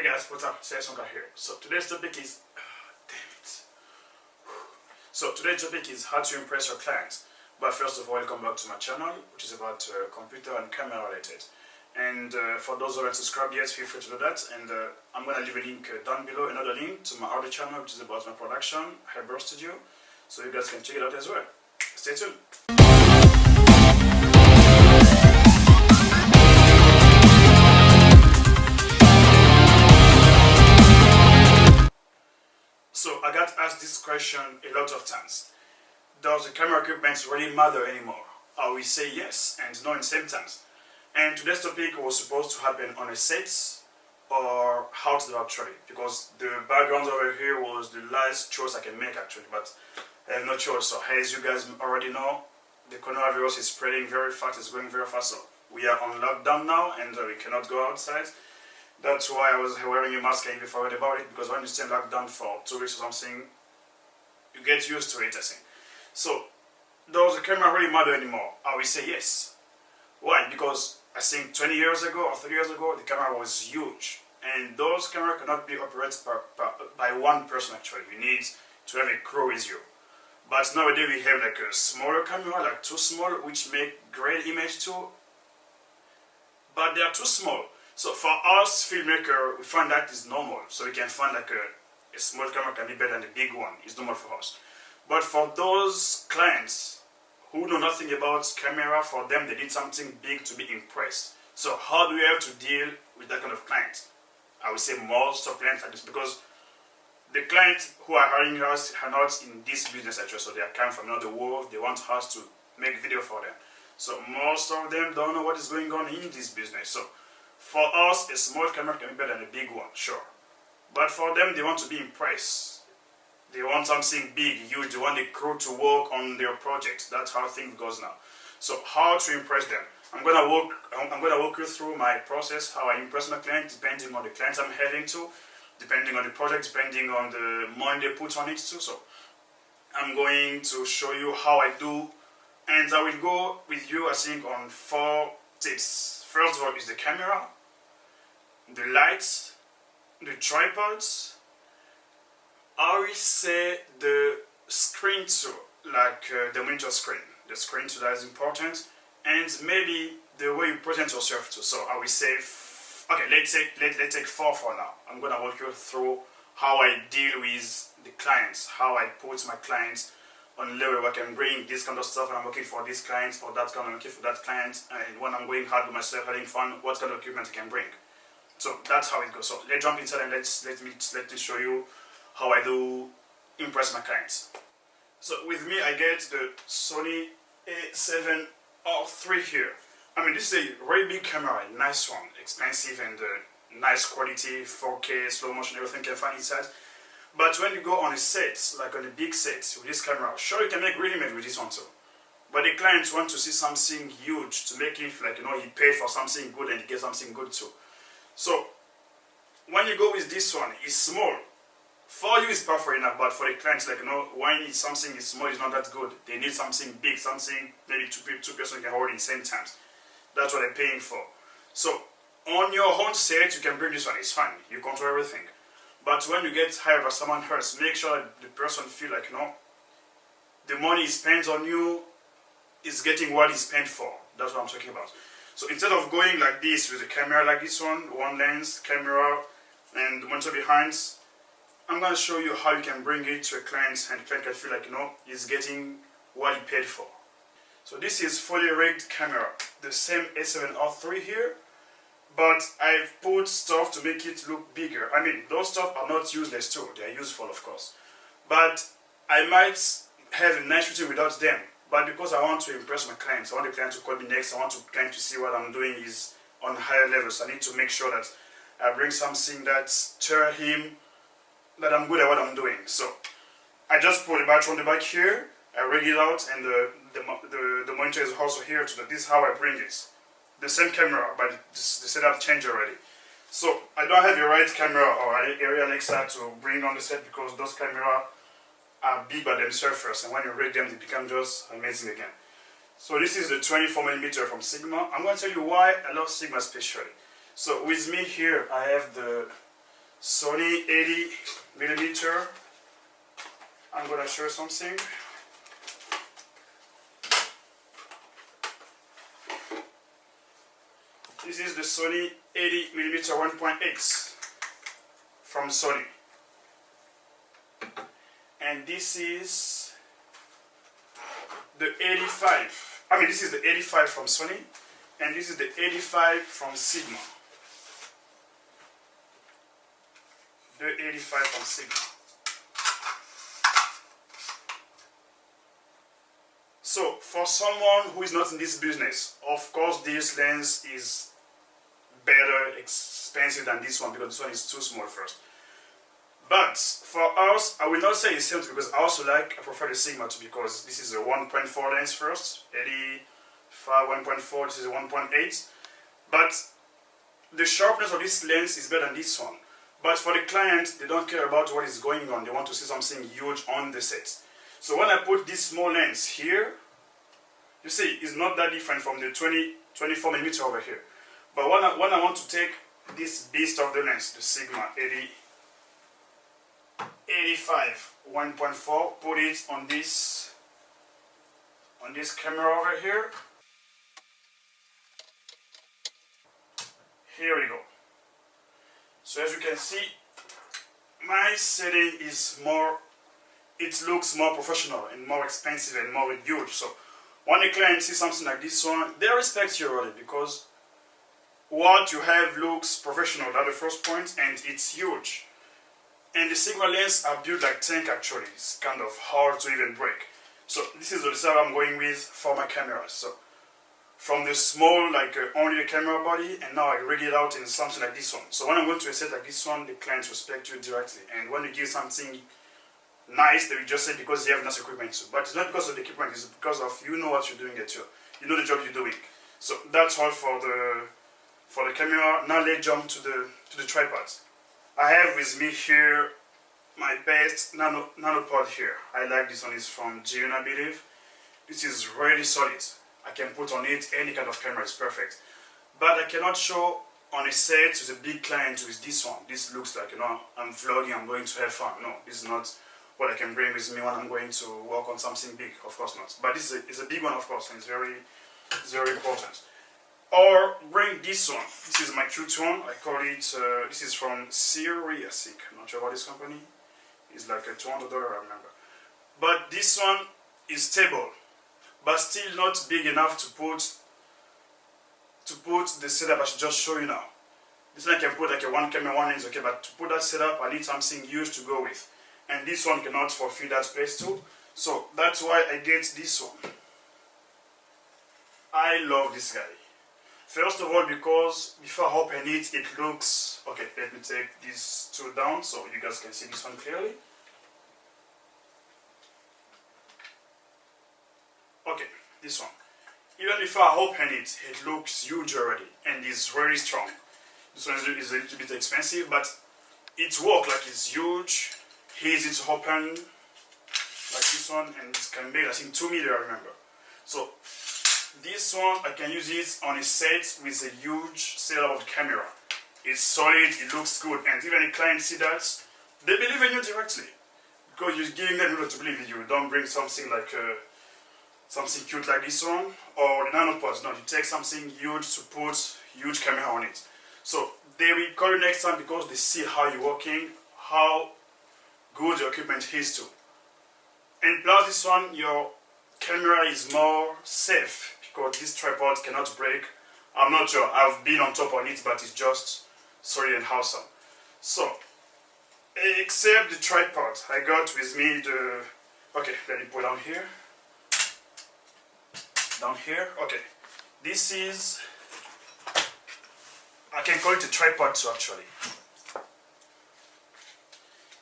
Hey guys, what's up? Songa here. So today's topic is today's topic is how to impress your clients. But first of all, welcome back to my channel, which is about computer and camera related. And for those who haven't subscribed yet, feel free to do that. And I'm gonna leave a link down below, another link to my other channel, which is about my production, Hyper Studio. So you guys can check it out as well. Stay tuned. So I got asked this question a lot of times. Does the camera equipment really matter anymore? I will say yes and no in the same times. And today's topic was supposed to happen on a set or outdoor actually, because the background over here was the last choice I can make actually, but I have no choice. So as you guys already know, the coronavirus is spreading very fast, it's going very fast. So we are on lockdown now and we cannot go outside. That's why I was wearing a mask if I read about it, because when you stay locked down for 2 weeks or something, you get used to it, I think. So, does the camera really matter anymore? I will say yes. Why? Because I think 20 years ago or 30 years ago, the camera was huge. And those cameras cannot be operated by one person actually. You need to have a crew with you. But nowadays we have like a smaller camera, like too small, which make great image too. But they are too small. So for us filmmaker, we find that is normal. So we can find like a small camera can be better than a big one. It's normal for us. But for those clients who know nothing about camera, for them they need something big to be impressed. So how do we have to deal with that kind of client? I would say most of clients like this, because the clients who are hiring us are not in this business actually. So they are coming from another world. They want us to make video for them. So most of them don't know what is going on in this business. So for us, a small camera can be better than a big one, sure. But for them, they want to be impressed. They want something big, huge. They want the crew to work on their project. That's how things goes now. So how to impress them? I'm gonna walk you through my process, how I impress my client, depending on the clients I'm heading to, depending on the project, depending on the money they put on it too. So I'm going to show you how I do, and I will go with you, I think, on 4 tips. First of all is the camera, the lights, the tripods. I will say the screen too, like the monitor screen. The screen too, that is important, and maybe the way you present yourself too. So I will say, okay, let's take 4 for now. I'm gonna walk you through how I deal with the clients, how I put my clients on level where I can bring this kind of stuff, and I'm working for this client or that kind of working for that client, and when I'm going hard with myself, having fun, what kind of equipment I can bring. So that's how it goes. So let's jump inside and let me show you how I do impress my clients. So with me, I get the Sony A7R3 here. I mean, this is a really big camera, a nice one, expensive and nice quality, 4K, slow motion, everything can find inside. But when you go on a set, like on a big set with this camera, sure you can make real image with this one too. But the clients want to see something huge to make it like, he paid for something good and he gets something good too. So when you go with this one, it's small. For you it's perfect enough, but for the clients, like, when something is small, it's not that good. They need something big, something maybe two person can hold in the same time. That's what they're paying for. So on your own set, you can bring this one, it's fine. You control everything. But when you get hired by someone else, make sure that the person feel like, the money he spends on you is getting what he's spent for. That's what I'm talking about. So instead of going like this with a camera like this one lens, camera, and the monitor behind, I'm going to show you how you can bring it to a client and the client can feel like, he's getting what he paid for. So this is fully rigged camera, the same A7R3 here. But I've put stuff to make it look bigger. I mean, those stuff are not useless too. They are useful, of course. But I might have a nice shooting without them. But because I want to impress my clients, I want the client to call me next, I want the client to see what I'm doing is on higher levels. I need to make sure that I bring something that tell him that I'm good at what I'm doing. So I just put the battery on the back here, I rig it out, and the monitor is also here. So this is how I bring it. The same camera, but the setup changed already. So I don't have a right camera or an area Alexa to bring on the set, because those cameras are big by themselves first, and when you rig them, they become just amazing again. So this is the 24mm from Sigma. I'm going to tell you why I love Sigma especially. So with me here, I have the Sony 80mm. I'm gonna show you something. This is the Sony 80mm 1.8 from Sony. And this is the 85. I mean, this is the 85 from Sony, and this is the 85 from Sigma. The 85 from Sigma. So, for someone who is not in this business, of course this lens is better, expensive than this one because this one is too small first. But for us, I will not say it's same because I prefer the Sigma too, because this is a 1.4 lens first, 85 1.4, this is a 1.8. But the sharpness of this lens is better than this one. But for the client, they don't care about what is going on. They want to see something huge on the set. So when I put this small lens here, you see, it's not that different from the 24mm over here. But when I want to take this beast of the lens, the Sigma 85 1.4, put it on this camera over here. Here we go. So as you can see, my setting is more, it looks more professional and more expensive and more huge. So when a client sees something like this one, they respect you already because what you have looks professional at the first point and it's huge. And the Sigma lens are built like tank actually. It's kind of hard to even break. So this is the setup I'm going with for my cameras. So from the small, like only the camera body, and now I rig it out in something like this one. So when I'm going to a set like this one, the clients respect you directly. And when you give something nice, they will just say because you have nice equipment. So, but it's not because of the equipment, it's because of you know what you're doing at your, you know the job you're doing. So that's all for the camera. Now let's jump to the tripods. I have with me here my best nanopod here. I like this one, is from Jiyun, I believe. This is really solid. I can put on it any kind of camera, it's perfect. But I cannot show on a set with a big client with this one. This looks like, you know, I'm vlogging, I'm going to have fun. No, this is not what I can bring with me when I'm going to work on something big, of course not. But this is a big one, of course, and it's very important. Or bring this one. This is my cute one. I call it, this is from Siri, I think. I'm not sure about this company. It's like a $200, I remember. But this one is stable, but still not big enough to put the setup I should just show you now. This one I can put like a one camera, one lens, okay, but to put that setup, I need something huge to go with. And this one cannot fulfill that space too. So that's why I get this one. I love this guy. First of all, because before I open it, it looks... Okay, let me take these two down so you guys can see this one clearly. Okay, this one. Even before I open it, it looks huge already and is very strong. This one is a little bit expensive, but it works like it's huge, easy to open, like this one, and it can be, I think, 2 meters, I remember. So this one, I can use it on a set with a huge setup of camera. It's solid, it looks good, and even a client see that, they believe in you directly. Because you're giving them to believe in you. Don't bring something like something cute like this one, or the nanopods. No, you take something huge to put huge camera on it. So they will call you next time because they see how you're working, how good your equipment is too. And plus this one, your camera is more safe because this tripod cannot break. I'm not sure, I've been on top on it, but it's just solid and awesome. So, except the tripod, I got with me the... Okay, let me put down here. Down here, okay. This is... I can call it a tripod too, actually.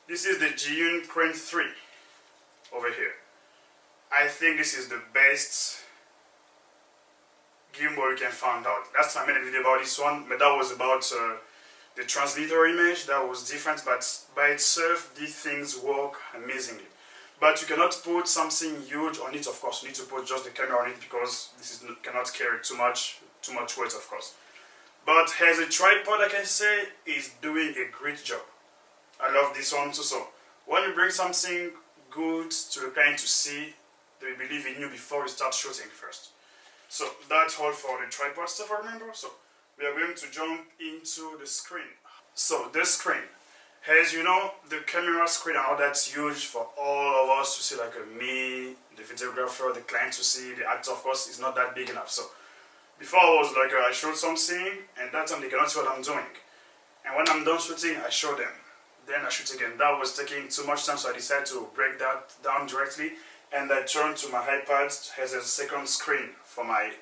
This is the Jiyun Crane 3 over here. I think this is the best gimbal you can find out. Last time I made a video about this one, but that was about the transmitter image. That was different, but by itself, these things work amazingly. But you cannot put something huge on it, of course. You need to put just the camera on it because this cannot carry too much weight, of course. But as a tripod, I can say, is doing a great job. I love this one too. So when you bring something good to the client to see, they believe in you before you start shooting first. So that's all for the tripod stuff, remember? So we are going to jump into the screen. So the screen, as you know, the camera screen and all that's huge for all of us to see, like me, the videographer, the client to see, the actor of course is not that big enough. So before I was like I showed something and that time they cannot see what I'm doing. And when I'm done shooting, I show them. Then I shoot again. That was taking too much time, so I decided to break that down directly. And I turned to my iPad as a second screen for my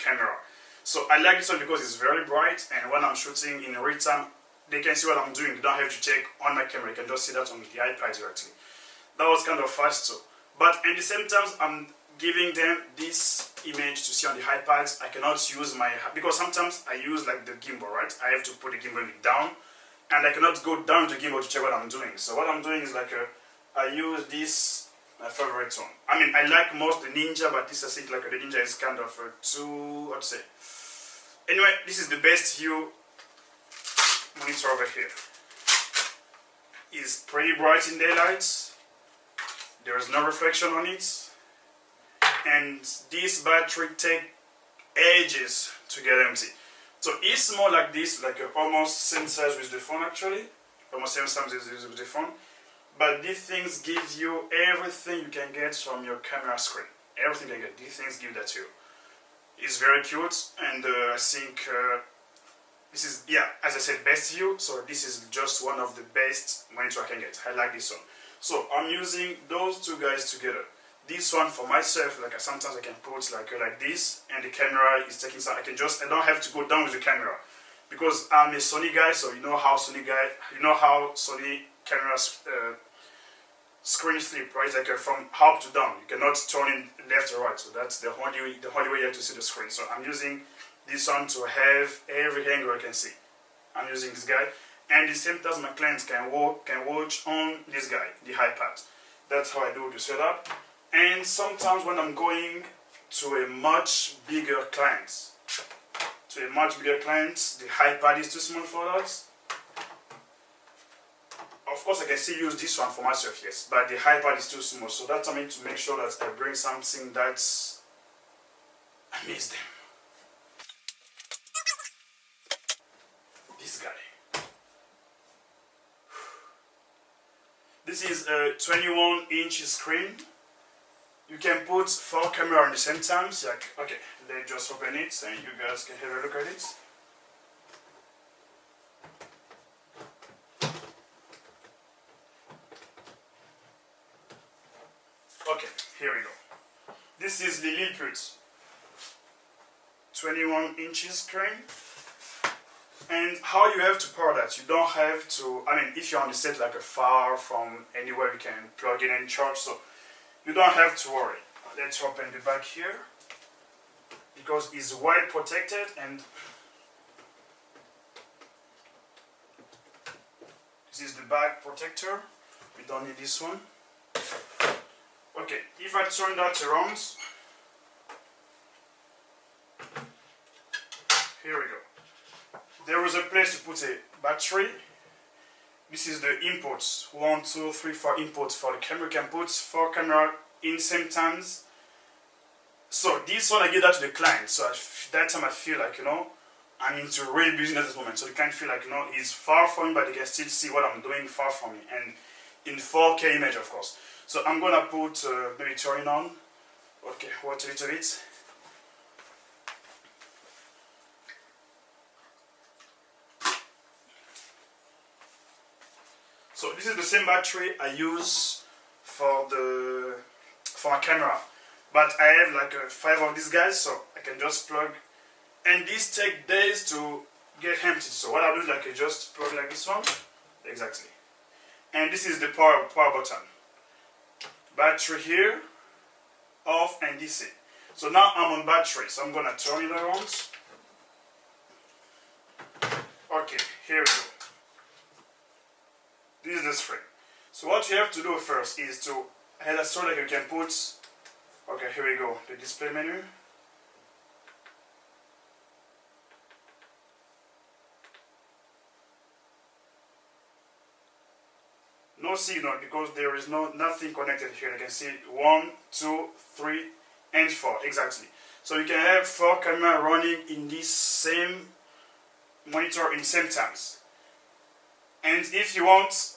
camera. So I like this one because it's very bright, and when I'm shooting in real time, they can see what I'm doing. They don't have to check on my camera. You can just see that on the iPad directly. That was kind of fast too. But at the same time, I'm giving them this image to see on the iPads. I cannot use my, because sometimes I use like the gimbal, right? I have to put the gimbal down, and I cannot go down to the gimbal to check what I'm doing. So what I'm doing is like I use this, my favorite one. I mean, I like most the Ninja, but this I think like the Ninja is kind of too, what to say. Anyway, this is the best view monitor over here. It's pretty bright in daylight. There is no reflection on it. And this battery takes ages to get empty. So it's more like this, like almost same size with the phone actually. Almost same size with the phone. But these things give you everything you can get from your camera screen. Everything you can get, these things give that to you. It's very cute, and I think this is, yeah, as I said, best view. So this is just one of the best monitor I can get. I like this one. So I'm using those two guys together. This one for myself, like sometimes I can put like this, and the camera is taking some. I don't have to go down with the camera because I'm a Sony guy. So you know how Sony cameras screen flip, right? Like from up to down. You cannot turn it left or right. So that's the only way you have to see the screen. So I'm using this one to have every angle I can see. I'm using this guy, and the same time my clients can watch on this guy, the iPad. That's how I do the setup. And sometimes when I'm going to a much bigger client, the iPad is too small for us. Of course, I can still use this one for myself, yes, but the iPad is too small. So that's I mean to make sure that I bring something that's amaze them. This guy. This is a 21-inch screen. You can put 4 cameras at the same time. So like, okay, let's just open it and you guys can have a look at it. Okay, here we go. This is the Lilliput 21 inches screen. And how you have to power that, you don't have to, I mean, if you're on the set like far from anywhere, you can plug in and charge, so you don't have to worry. Let's open the back here, because it's well protected, and this is the back protector. We don't need this one. Okay, if I turn that around, here we go. There is a place to put a battery. This is the inputs. 1, 2, 3, 4 inputs for the camera. You can put 4 cameras in same times. So this one I give that to the client. So that time I feel like, you know, I'm into real business at this moment. So the client feel like, you know, he's far from me, but they can still see what I'm doing far from me. And in 4K image, of course. So I'm gonna put, maybe turn it on. Okay, watch a little bit. So this is the same battery I use for my camera, but I have like 5 of these guys, so I can just plug, and these take days to get empty. So what I do is like I just plug like this one, exactly, and this is the power button. Battery here, off, and DC. So now I'm on battery, so I'm gonna turn it around. Okay, here we go. This is the screen. So what you have to do first is to, as I saw, like you can put, okay, here we go, the display menu. no signal because there is nothing connected here. You can see 1, 2, 3, and 4 exactly. So you can have 4 cameras running in this same monitor in same times. And if you want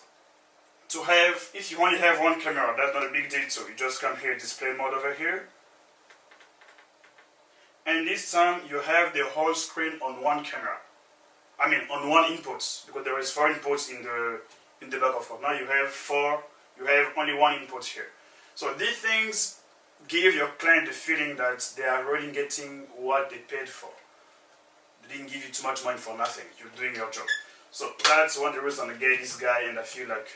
to have, if you only have 1 camera, that's not a big deal too. You just come here, display mode over here. And this time you have the whole screen on 1 camera. I mean on 1 input, because there is 4 inputs in the back of it. Now you have 4, you have only 1 input here. So these things give your client the feeling that they are really getting what they paid for. They didn't give you too much money for nothing. You're doing your job. So that's one of the reasons I get this guy, and I feel like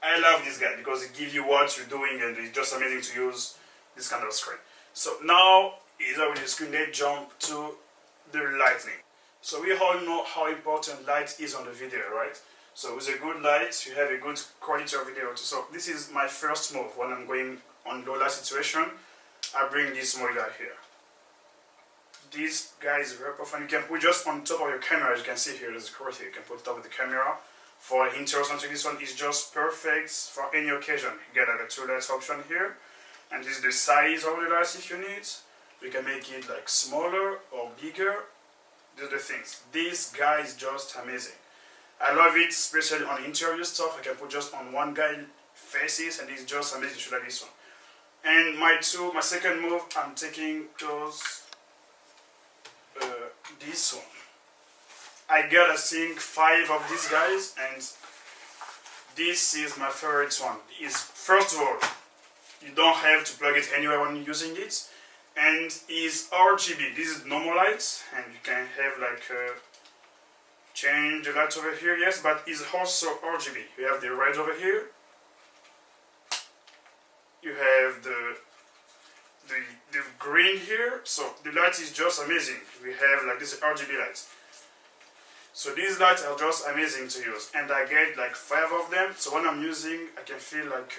I love this guy because it gives you what you're doing, and it's just amazing to use this kind of screen. So now is over the screen. Let's jump to the lighting. So we all know how important light is on the video, right? So with a good light, you have a good quality of video too. So this is my first move when I'm going on low light situation. I bring this monitor here. This guy is very profound. You can put just on top of your camera, as you can see here, there's a cord here. You can put it top of the camera. For interior something, this one is just perfect for any occasion. You get like a 2 lights option here. And this is the size of the lights if you need. You can make it like smaller or bigger. These are the things. This guy is just amazing. I love it, especially on interior stuff. I can put just on one guy faces, and it's just amazing to like this one. And my second move, I'm taking those this one. I got I think 5 of these guys, and this is my favorite one. Is first of all, you don't have to plug it anywhere when you're using it, and is RGB. This is normal lights, and you can have like change the lights over here, yes, but it's also RGB. You have the red over here. You have the green here. So the light is just amazing. We have like this RGB lights. So these lights are just amazing to use, and I get like 5 of them. So when I'm using, I can feel like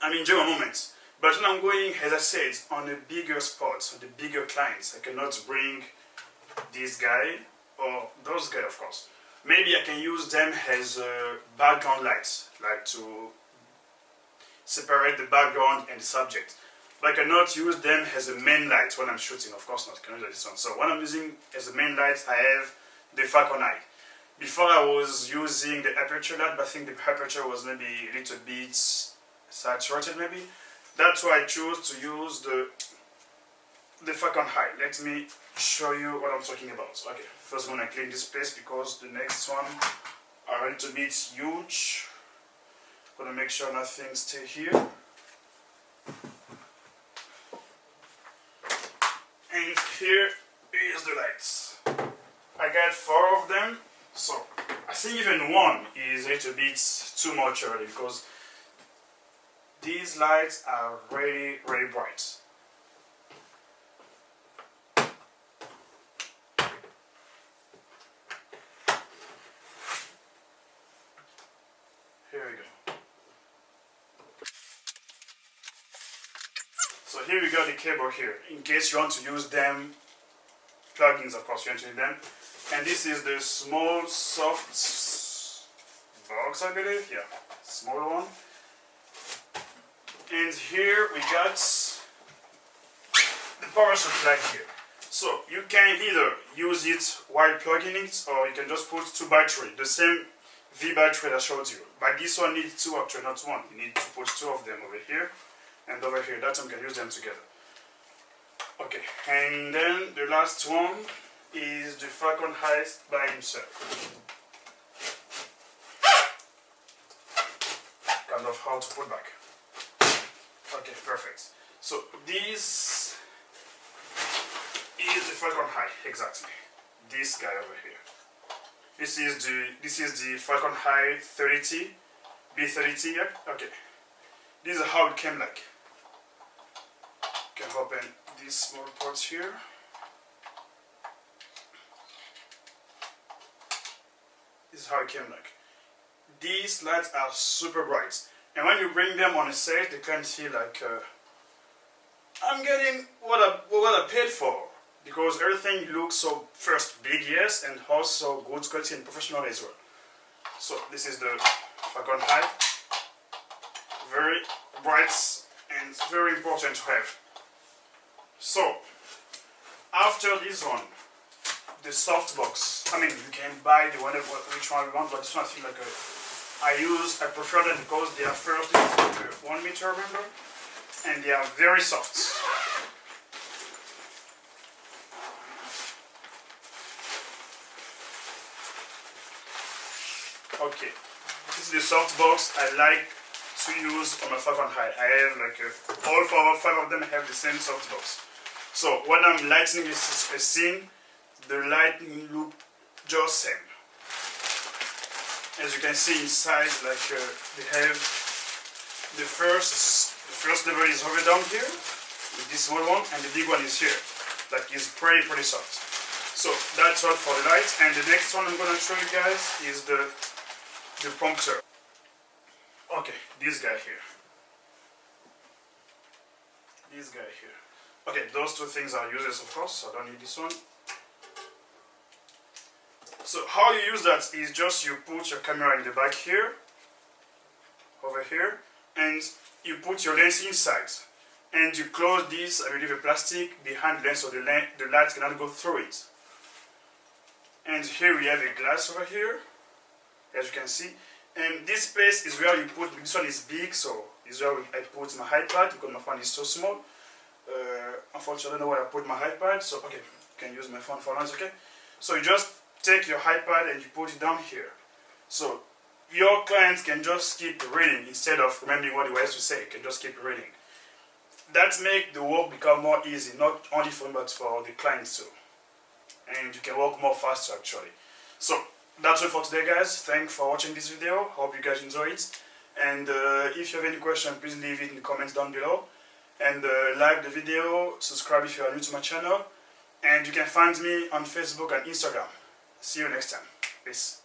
I'm enjoying a moment. But when I'm going, as I said, on a bigger spot, on the bigger clients, I cannot bring this guy or those guys, of course. Maybe I can use them as background lights, like to separate the background and the subject. But I cannot use them as a main light when I'm shooting, of course not. I cannot use this one. So when I'm using as a main light, I have the Falcon Eye. Before I was using the aperture light, but I think the aperture was maybe a little bit saturated maybe. That's why I chose to use the Falcon Eye. Let me show you what I'm talking about. Okay, first I'm going to clean this place because the next one are a little bit huge. I'm going to make sure nothing stays here. And here is the lights. I got 4 of them, so I think even 1 is a little bit too much already because these lights are really, really bright. Here we go. So here we got the cable here, in case you want to use them, plugins of course you want to use them. And this is the small soft box, I believe, yeah, small one. And here we got the power supply here. So you can either use it while plugging it, or you can just put 2 batteries, the same V battery that I showed you. But this one needs 2 actually, not 1. You need to put 2 of them over here and over here. That time you can use them together. Okay, and then the last one is the Falcon Eye by himself. Kind of hard to put back. Okay, perfect. So this is the Falcon Eye, exactly. This guy over here. This is the Falcon Eye 30T, B30T, yeah? Okay. This is how it came like. You can open these small parts here. This is how it came like. These lights are super bright. And when you bring them on a set, they can feel like I'm getting what I paid for. Because everything looks so, first, big, yes, and also good quality and professional as well. So this is the Falcon Eye. Very bright and very important to have. So after this one, the softbox. I mean, you can buy the whatever which one you want, but this one I think like I prefer them because they are first like 1 meter, remember, and they are very soft. Okay, this is the softbox I like to use on my Falcon Eye. I have like all 5 of them have the same softbox. So when I'm lightening a scene, the lighting look just same. As you can see inside, like they have the first level is over down here, with this small one, and the big one is here. That is pretty soft. So that's all for the light. And the next one I'm gonna show you guys is the prompter. Okay, this guy here. This guy here. Okay, those 2 things are useless, of course, so I don't need this one. So how you use that is just you put your camera in the back here, over here, and you put your lens inside. And you close this, I believe, a plastic behind the lens so the light cannot go through it. And here we have a glass over here, as you can see. And this space is where you put, this one is big, so this is where I put my iPad because my phone is so small. Unfortunately, I don't know where I put my iPad, so okay, you can use my phone for now, it's okay. So you just take your iPad and you put it down here. So your client can just keep reading instead of remembering what he has to say, you can just keep reading. That makes the work become more easy, not only for me but for the client too. And you can work more faster actually. So that's all for today, guys. Thanks for watching this video. Hope you guys enjoy it. And if you have any question, please leave it in the comments down below. And like the video, subscribe if you are new to my channel. And you can find me on Facebook and Instagram. See you next time. Peace.